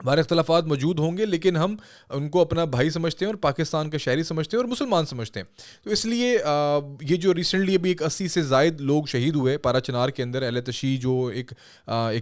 ہمارے اختلافات موجود ہوں گے لیکن ہم ان کو اپنا بھائی سمجھتے ہیں اور پاکستان کا شہری سمجھتے ہیں اور مسلمان سمجھتے ہیں. تو اس لیے یہ جو ریسنٹلی ابھی ایک 80 سے زائد لوگ شہید ہوئے پارا چنار کے اندر، اہل تشیع جو ایک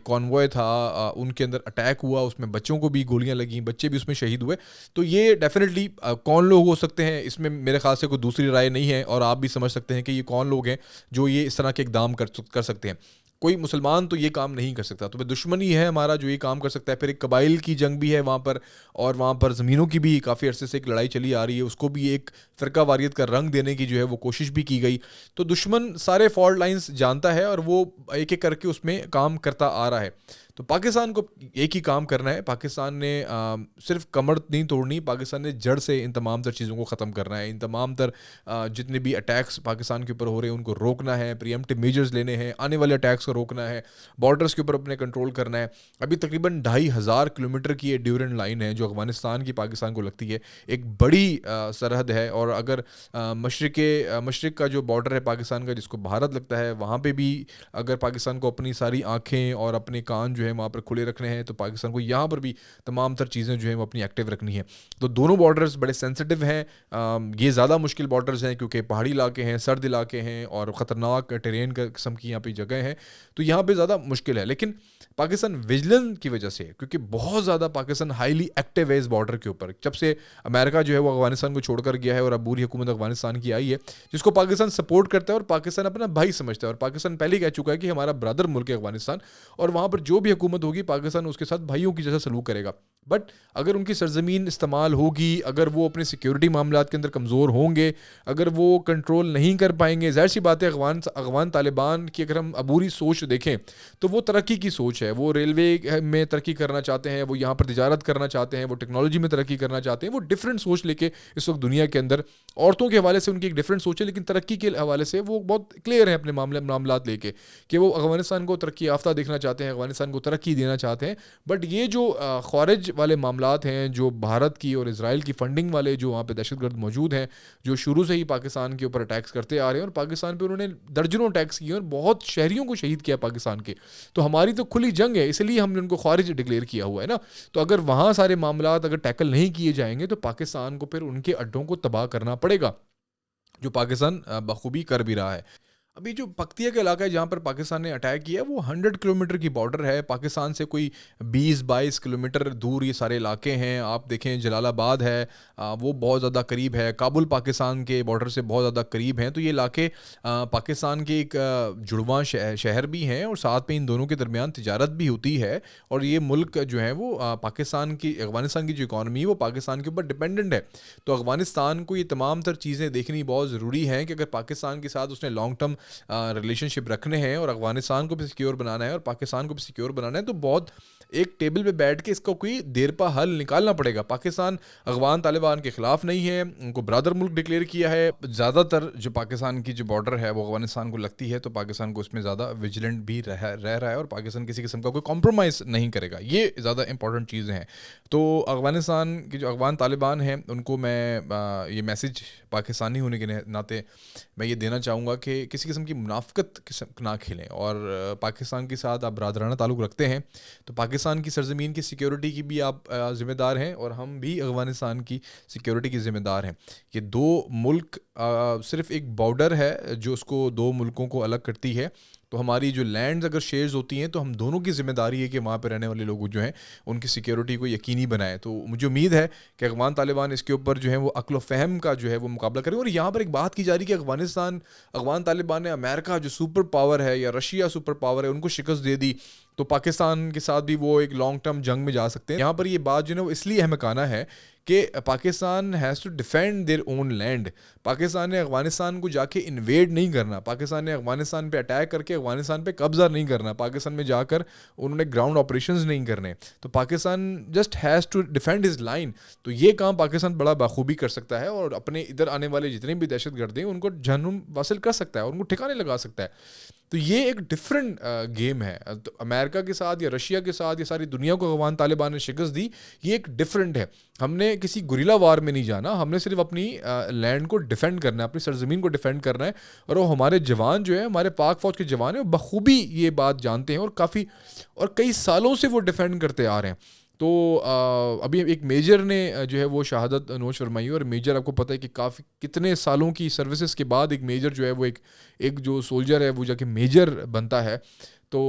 کانوائے تھا ان کے اندر اٹیک ہوا، اس میں بچوں کو بھی گولیاں لگیں، بچے بھی اس میں شہید ہوئے. تو یہ ڈیفینیٹلی کون لوگ ہو سکتے ہیں، اس میں میرے خیال سے کوئی دوسری رائے نہیں ہے، اور آپ بھی سمجھ سکتے ہیں کہ یہ کون لوگ ہیں جو یہ اس طرح کے اقدام کر سکتے ہیں. کوئی مسلمان تو یہ کام نہیں کر سکتا، تو پھر دشمنی ہے ہمارا جو یہ کام کر سکتا ہے. پھر ایک قبائل کی جنگ بھی ہے وہاں پر، اور وہاں پر زمینوں کی بھی کافی عرصے سے ایک لڑائی چلی آ رہی ہے، اس کو بھی ایک فرقہ واریت کا رنگ دینے کی جو ہے وہ کوشش بھی کی گئی. تو دشمن سارے فالٹ لائنز جانتا ہے اور وہ ایک ایک کر کے اس میں کام کرتا آ رہا ہے. تو پاکستان کو ایک ہی کام کرنا ہے. پاکستان نے صرف کمر نہیں توڑنی، پاکستان نے جڑ سے ان تمام تر چیزوں کو ختم کرنا ہے. ان تمام تر جتنے بھی اٹیکس پاکستان کے اوپر ہو رہے ہیں ان کو روکنا ہے، پری ایمپٹیو میجرز لینے ہیں، آنے والے اٹیکس کو روکنا ہے، بارڈرز کے اوپر اپنے کنٹرول کرنا ہے. ابھی تقریباً 2500 کلومیٹر کی یہ ڈیورنٹ لائن ہے جو افغانستان کی پاکستان کو لگتی ہے، ایک بڑی سرحد ہے. اور اگر مشرق کا جو بارڈر ہے پاکستان کا جس کو بھارت لگتا ہے، وہاں پہ بھی اگر پاکستان کو اپنی ساری آنکھیں اور اپنے کان جو ہے وہاں پر کھلے رکھنے ہیں، تو پاکستان کو یہاں پر بھی تمام تر چیزیں جو ہیں وہ اپنی ایکٹیو رکھنی ہیں. تو دونوں بارڈرز بڑے سینسٹیو ہیں. یہ زیادہ مشکل بارڈرز ہیں کیونکہ پہاڑی علاقے ہیں، سرد علاقے ہیں اور خطرناک ٹرین کا قسم کی یہاں پہ جگہ ہیں، تو یہاں پہ زیادہ مشکل ہے. لیکن پاکستان ویجلن کی وجہ سے، کیونکہ بہت زیادہ پاکستان ہائیلی ایکٹیو ہے اس بارڈر کے اوپر، جب سے امریکہ جو ہے وہ افغانستان کو چھوڑ کر گیا ہے اور اب پوری حکومت افغانستان کی آئی ہے جس کو پاکستان سپورٹ کرتا ہے اور پاکستان اپنا بھائی سمجھتا ہے. اور پاکستان پہلے کہہ چکا ہے کہ ہمارا برادر ملک ہے افغانستان، اور وہاں پر جو بھی حکومت ہوگی پاکستان اس کے ساتھ بھائیوں کی جیسا سلوک کرے گا. بٹ اگر ان کی سرزمین استعمال ہوگی، اگر وہ اپنے سیکیورٹی معاملات کے اندر کمزور ہوں گے، اگر وہ کنٹرول نہیں کر پائیں گے، ظاہر سی بات ہے افغان طالبان کی اگر ہم عبوری سوچ دیکھیں تو وہ ترقی کی سوچ ہے. وہ ریلوے میں ترقی کرنا چاہتے ہیں، وہ یہاں پر تجارت کرنا چاہتے ہیں، وہ ٹیکنالوجی میں ترقی کرنا چاہتے ہیں. وہ ڈفرینٹ سوچ لے کے اس وقت دنیا کے اندر، عورتوں کے حوالے سے ان کی ایک ڈفرینٹ سوچ ہے، لیکن ترقی کے حوالے سے وہ بہت کلیئر ہیں اپنے معاملات لے کے کہ وہ افغانستان کو ترقی یافتہ دیکھنا چاہتے ہیں، افغانستان کو ترقی دینا چاہتے ہیں. بٹ یہ جو خارج والے معاملات ہیں، جو بھارت کی اور اسرائیل کی فنڈنگ والے جو وہاں پہ دہشت گرد موجود ہیں، جو شروع سے ہی پاکستان کے اوپر اٹیکس کرتے آ رہے ہیں، اور پاکستان پہ انہوں نے درجنوں اٹیکس کیے اور بہت شہریوں کو شہید کیا پاکستان کے. تو ہماری تو کھلی جنگ ہے، اس لیے ہم نے ان کو خارج ڈکلیئر کیا ہوا ہے نا. تو اگر وہاں سارے معاملات اگر ٹیکل نہیں کیے جائیں گے تو پاکستان کو پھر ان کے اڈوں کو تباہ کرنا پڑے گا، جو پاکستان بخوبی کر بھی رہا ہے. ابھی جو پکتیا کا علاقہ ہے جہاں پر پاکستان نے اٹیک کیا وہ 100 کلومیٹر کی بارڈر ہے پاکستان سے، کوئی 20-22 کلومیٹر دور یہ سارے علاقے ہیں. آپ دیکھیں جلال آباد ہے، وہ بہت زیادہ قریب ہے، کابل پاکستان کے بارڈر سے بہت زیادہ قریب ہیں. تو یہ علاقے پاکستان کے ایک جڑواں شہر بھی ہیں، اور ساتھ میں ان دونوں کے درمیان تجارت بھی ہوتی ہے. اور یہ ملک جو ہے وہ افغانستان کی جو اکانومی ہے وہ پاکستان کے اوپر ڈپینڈنٹ ہے. تو افغانستان کو یہ تمام تر چیزیں دیکھنی بہت ضروری ہیں کہ اگر پاکستان کے ساتھ اس نے لانگ ٹرم ریلیشن شپ رکھنے ہیں اور افغانستان کو بھی سیکیور بنانا ہے اور پاکستان کو بھی سیکیور بنانا ہے، تو بہت ایک ٹیبل پہ بیٹھ کے اس کو کوئی دیر پا حل نکالنا پڑے گا. پاکستان افغان طالبان کے خلاف نہیں ہے، ان کو برادر ملک ڈکلیئر کیا ہے. زیادہ تر جو پاکستان کی جو بارڈر ہے وہ افغانستان کو لگتی ہے، تو پاکستان کو اس میں زیادہ ویجیلنٹ بھی رہ رہا ہے، اور پاکستان کسی قسم کا کوئی کمپرومائز نہیں کرے گا. یہ زیادہ امپورٹنٹ چیزیں ہیں. تو افغانستان کے جو افغان طالبان ہیں ان کو میں یہ میسج پاکستانی ہونے کے ناطے میں یہ دینا چاہوں گا کہ کسی قسم کی منافقت نہ کھیلیں، اور پاکستان کے ساتھ آپ برادرانہ تعلق رکھتے ہیں تو پاکستان کی سرزمین کی سیکیورٹی کی بھی آپ ذمہ دار ہیں، اور ہم بھی افغانستان کی سیکیورٹی کی ذمہ دار ہیں. یہ دو ملک صرف ایک بارڈر ہے جو اس کو دو ملکوں کو الگ کرتی ہے. تو ہماری جو لینڈز اگر شیئرز ہوتی ہیں تو ہم دونوں کی ذمہ داری ہے کہ وہاں پہ رہنے والے لوگ جو ہیں ان کی سیکیورٹی کو یقینی بنائیں. تو مجھے امید ہے کہ افغان طالبان اس کے اوپر جو ہے وہ عقل و فہم کا جو ہے وہ مقابلہ کریں. اور یہاں پر ایک بات کی جا رہی ہے کہ افغان طالبان نے امریکہ جو سپر پاور ہے یا رشیا سپر پاور ہے ان کو شکست دے دی، تو پاکستان کے ساتھ بھی وہ ایک لانگ ٹرم جنگ میں جا سکتے ہیں. یہاں پر یہ بات جو ہے وہ اس لیے احمقانہ ہے کہ Pakistan has to defend their own land. Pakistan نے افغانستان کو جا کے انویڈ نہیں کرنا، پاکستان نے افغانستان پہ اٹیک کر کے افغانستان پہ قبضہ نہیں کرنا، پاکستان میں جا کر انہوں نے گراؤنڈ آپریشنز نہیں کرنے. تو Pakistan just has to defend his line. تو یہ کام پاکستان بڑا بخوبی کر سکتا ہے، اور اپنے ادھر آنے والے جتنے بھی دہشت گرد ہیں ان کو جہنم واصل کر سکتا ہے اور ان کو ٹھکانے لگا سکتا ہے. تو یہ ایک ڈفرینٹ گیم ہے. تو امریکہ کے ساتھ یا رشیا کے ساتھ یا ساری دنیا کو افغان طالبان نے شکست دی، یہ ایک ڈفرینٹ ہے. ہم نے کسی گوریلا وار میں نہیں جانا، ہم نے صرف اپنی لینڈ کو ڈیفینڈ کرنا ہے، اپنی سرزمین کو ڈیفینڈ کرنا ہے. اور وہ ہمارے جوان جو ہیں، ہمارے پاک فوج کے جوان ہیں، وہ بخوبی یہ بات جانتے ہیں اور کئی سالوں سے وہ ڈیفینڈ کرتے آ رہے ہیں. تو ابھی ایک میجر نے جو ہے وہ شہادت نوش فرمائی ہے، اور میجر آپ کو پتہ ہے کہ کافی کتنے سالوں کی سروسز کے بعد ایک میجر جو ہے وہ ایک جو سولجر ہے وہ جا کے میجر بنتا ہے. تو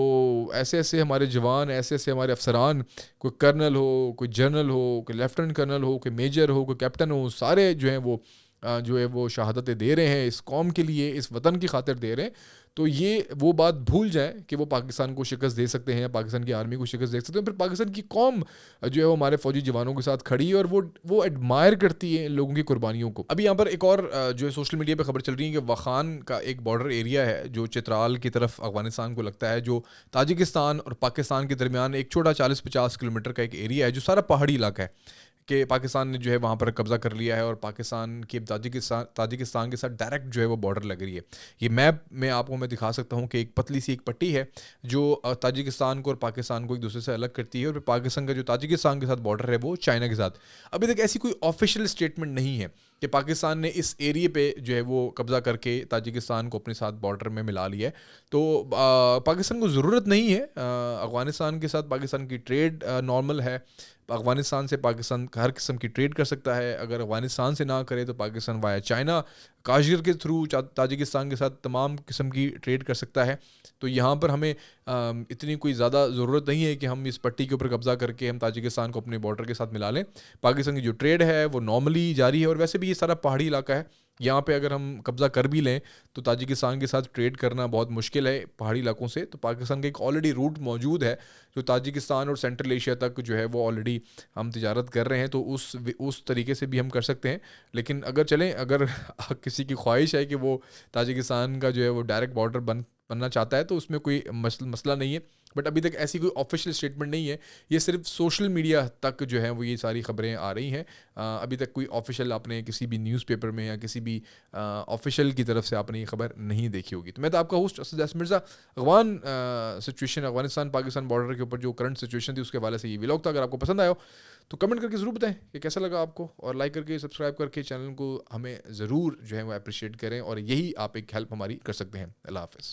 ایسے ایسے ہمارے جوان، ایسے ایسے ہمارے افسران، کوئی کرنل ہو، کوئی جنرل ہو، کوئی لیفٹنٹ کرنل ہو، کوئی میجر ہو، کوئی کیپٹن ہو، سارے جو ہے وہ شہادتیں دے رہے ہیں اس قوم کے لیے، اس وطن کی خاطر دے رہے ہیں. تو یہ وہ بات بھول جائیں کہ وہ پاکستان کو شکست دے سکتے ہیں، پاکستان کی آرمی کو شکست دے سکتے ہیں. پھر پاکستان کی قوم جو ہے وہ ہمارے فوجی جوانوں کے ساتھ کھڑی ہے، اور وہ ایڈمائر کرتی ہے ان لوگوں کی قربانیوں کو. ابھی یہاں پر ایک اور جو ہے سوشل میڈیا پہ خبر چل رہی ہے کہ وخان کا ایک بارڈر ایریا ہے جو چترال کی طرف افغانستان کو لگتا ہے، جو تاجکستان اور پاکستان کے درمیان ایک چھوٹا 40-50 کلومیٹر کا ایک ایریا ہے جو سارا پہاڑی علاقہ ہے، کہ پاکستان نے جو ہے وہاں پر قبضہ کر لیا ہے، اور پاکستان کی تاجکستان کے ساتھ ڈائریکٹ جو ہے وہ بارڈر لگ رہی ہے. یہ میپ میں آپ کو دکھا سکتا ہوں کہ ایک پتلی سی ایک پٹی ہے جو تاجکستان کو اور پاکستان کو ایک دوسرے سے الگ کرتی ہے، اور پھر پاکستان کا جو تاجکستان کے ساتھ بارڈر ہے وہ چائنا کے ساتھ. ابھی تک ایسی کوئی آفیشیل اسٹیٹمنٹ نہیں ہے کہ پاکستان نے اس ایریے پہ جو ہے وہ قبضہ کر کے تاجکستان کو اپنے ساتھ بارڈر میں ملا لیا ہے. تو پاکستان کو ضرورت نہیں ہے، افغانستان کے ساتھ پاکستان کی ٹریڈ نارمل ہے. افغانستان سے پاکستان ہر قسم کی ٹریڈ کر سکتا ہے. اگر افغانستان سے نہ کرے تو پاکستان وایا چائنا کاشغر کے تھرو تاجکستان کے ساتھ تمام قسم کی ٹریڈ کر سکتا ہے. تو یہاں پر ہمیں اتنی کوئی زیادہ ضرورت نہیں ہے کہ ہم اس پٹی کے اوپر قبضہ کر کے ہم تاجکستان کو اپنے بارڈر کے ساتھ ملا لیں. پاکستان کی جو ٹریڈ ہے وہ نارملی جاری ہے، اور ویسے بھی یہ سارا پہاڑی علاقہ ہے. یہاں پہ اگر ہم قبضہ کر بھی لیں تو تاجکستان کے ساتھ ٹریڈ کرنا بہت مشکل ہے پہاڑی علاقوں سے. تو پاکستان کا ایک آلریڈی روٹ موجود ہے جو تاجکستان اور سینٹرل ایشیا تک جو ہے وہ آلریڈی ہم تجارت کر رہے ہیں، تو اس طریقے سے بھی ہم کر سکتے ہیں. لیکن اگر کسی کی خواہش ہے کہ وہ تاجکستان کا جو ہے وہ ڈائریکٹ بارڈر بننا چاہتا ہے تو اس میں کوئی مسئلہ نہیں ہے. بٹ ابھی تک ایسی کوئی آفیشیل اسٹیٹمنٹ نہیں ہے، یہ صرف سوشل میڈیا تک جو ہے وہ یہ ساری خبریں آ رہی ہیں. ابھی تک کوئی آفیشیل آپ نے کسی بھی نیوز پیپر میں یا کسی بھی آفیشیل کی طرف سے آپ نے یہ خبر نہیں دیکھی ہوگی. تو میں تو آپ کا host Asad Yasir Mirza. Situation Afghanistan Pakistan border کے اوپر جو کرنٹ سچویشن تھی اس کے حوالے سے یہ ولاگ تھا. اگر آپ کو پسند آیا ہو تو کمنٹ کر کے ضرور بتائیں کہ کیسا لگا آپ کو، اور لائک کر کے سبسکرائب کر کے چینل کو ہمیں ضرور جو ہے وہ اپریشیٹ کریں، اور یہی آپ ایک ہیلپ ہماری کر سکتے ہیں. اللہ حافظ.